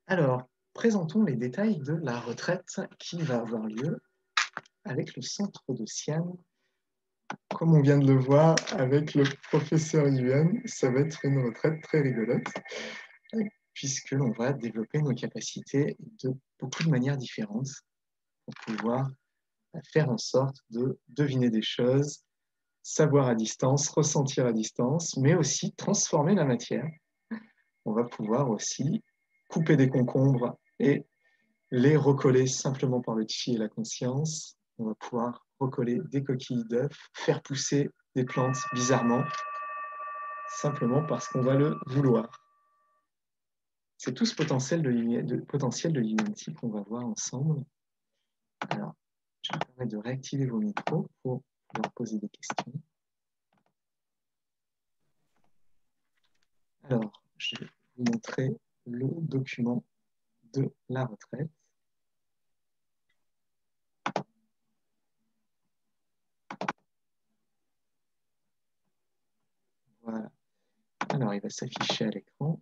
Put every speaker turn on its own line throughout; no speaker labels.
Alors, présentons les détails de la retraite qui va avoir lieu avec le centre de Siam. Comme on vient de le voir avec le professeur Yuan, ça va être une retraite très rigolote, puisque l'on va développer nos capacités de beaucoup de manières différentes pour pouvoir faire en sorte de deviner des choses, savoir à distance, ressentir à distance, mais aussi transformer la matière. On va pouvoir aussi couper des concombres et les recoller simplement par le chi et la conscience. On va pouvoir recoller des coquilles d'œufs, faire pousser des plantes bizarrement, simplement parce qu'on va le vouloir. C'est tout ce potentiel de l'humanité qu'on va voir ensemble. Alors, je vais vous permettre de réactiver vos micros pour pouvoir poser des questions. Alors, je vais vous montrer le document de la retraite. Voilà. Alors, il va s'afficher à l'écran.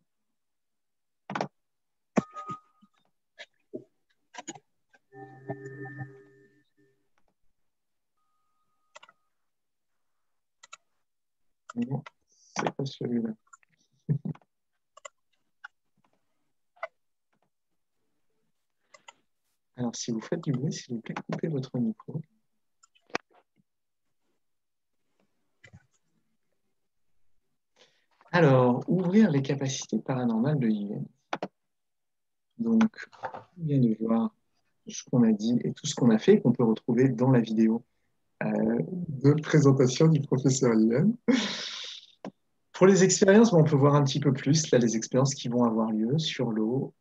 Non, c'est pas celui-là. Alors, si vous faites du bruit, s'il vous plaît, coupez votre micro. Alors, ouvrir les capacités paranormales de Yuan. Donc, on vient de voir ce qu'on a dit et tout ce qu'on a fait, qu'on peut retrouver dans la vidéo de présentation du professeur Yuan. Pour les expériences, on peut voir un petit peu plus, là, les expériences qui vont avoir lieu sur l'eau,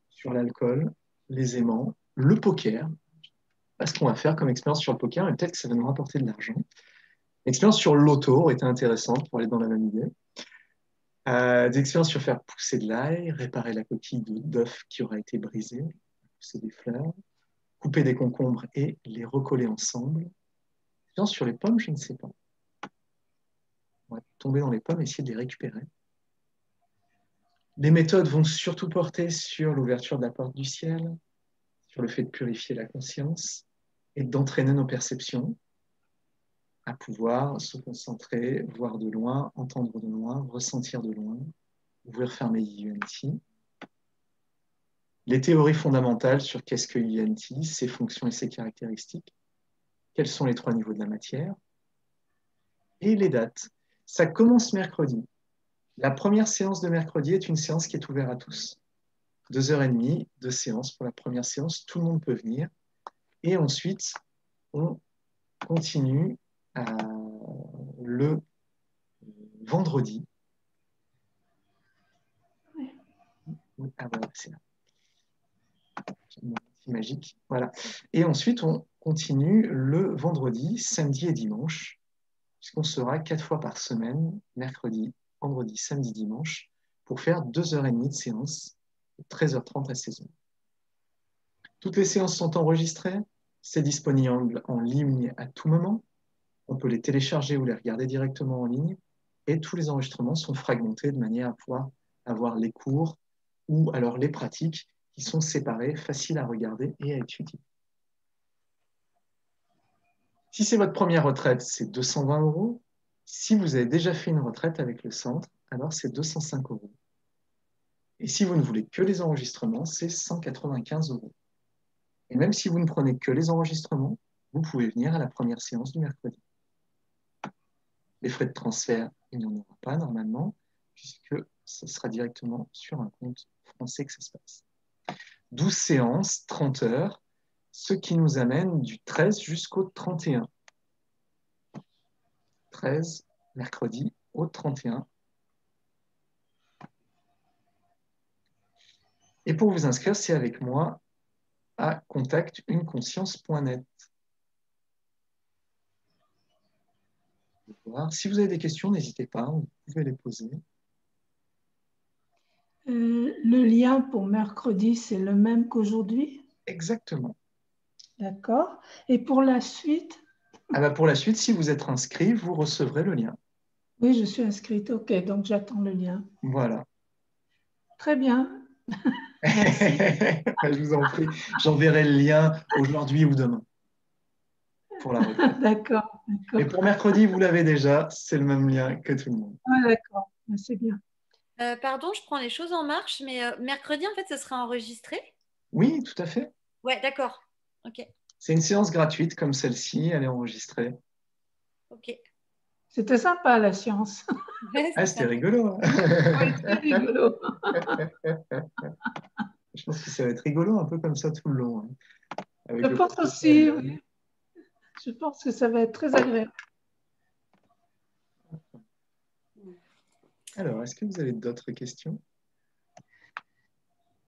sur l'alcool, les aimants, le poker. Ce qu'on va faire comme expérience sur le poker, et peut-être que ça va nous rapporter de l'argent. L'expérience sur l'auto aurait été intéressante pour aller dans la même idée. Des expériences sur faire pousser de l'ail, réparer la coquille d'œuf qui aura été brisée, pousser des fleurs, couper des concombres et les recoller ensemble. Expérience sur les pommes, je ne sais pas. On va tomber dans les pommes et essayer de les récupérer. Les méthodes vont surtout porter sur l'ouverture de la porte du ciel, sur le fait de purifier la conscience et d'entraîner nos perceptions à pouvoir se concentrer, voir de loin, entendre de loin, ressentir de loin, ouvrir, fermer UNT. Les théories fondamentales sur qu'est-ce que UNT, ses fonctions et ses caractéristiques, quels sont les 3 niveaux de la matière, et les dates. Ça commence mercredi. La première séance de mercredi est une séance qui est ouverte à tous. 2h30 de séance pour la première séance, tout le monde peut venir. Et ensuite, on continue le vendredi. Ah voilà, c'est là. C'est magique. Voilà. Et ensuite, on continue le vendredi, samedi et dimanche, puisqu'on sera 4 fois par semaine, mercredi, vendredi, samedi, dimanche, pour faire 2h30 de séance, de 13h30 à 16h. Toutes les séances sont enregistrées, c'est disponible en ligne à tout moment. On peut les télécharger ou les regarder directement en ligne. Et tous les enregistrements sont fragmentés de manière à pouvoir avoir les cours ou alors les pratiques qui sont séparées, faciles à regarder et à étudier. Si c'est votre première retraite, c'est 220 €. Si vous avez déjà fait une retraite avec le centre, alors c'est 205 €. Et si vous ne voulez que les enregistrements, c'est 195 €. Et même si vous ne prenez que les enregistrements, vous pouvez venir à la première séance du mercredi. Les frais de transfert, il n'y en aura pas normalement, puisque ce sera directement sur un compte français que ça se passe. 12 séances, 30 heures, ce qui nous amène du 13 jusqu'au 31. 13, mercredi, au 31. Et pour vous inscrire, c'est avec moi à contactuneconscience.net. Si vous avez des questions, n'hésitez pas, vous pouvez les poser.
Le lien pour mercredi, c'est le même qu'aujourd'hui?
Exactement.
D'accord. Et pour la suite?
Pour la suite, si vous êtes inscrit, vous recevrez le lien.
Oui, je suis inscrite. OK, donc j'attends le lien.
Voilà.
Très bien. Merci.
Je vous en prie, j'enverrai le lien aujourd'hui ou demain pour la retraite.
D'accord,
Mais
d'accord.
pour mercredi, vous l'avez déjà, c'est le même lien que tout le monde.
Ah, d'accord, c'est bien.
Pardon, je prends les choses en marche, mais mercredi, en fait, ce sera enregistré.
Oui, tout à fait.
Ouais, d'accord. Ok,
C'est une séance gratuite comme celle-ci, elle est enregistrée.
ok.
C'était sympa la science.
Ouais,
Ah,
c'est
c'était
sympa.
rigolo, hein.
Oui, très rigolo.
Je pense que ça va être rigolo un peu comme ça tout le long, hein, avec
Je
le
pense
professeur
aussi,
Yuan.
oui. Je pense que ça va être très agréable.
Alors, est-ce que vous avez d'autres questions?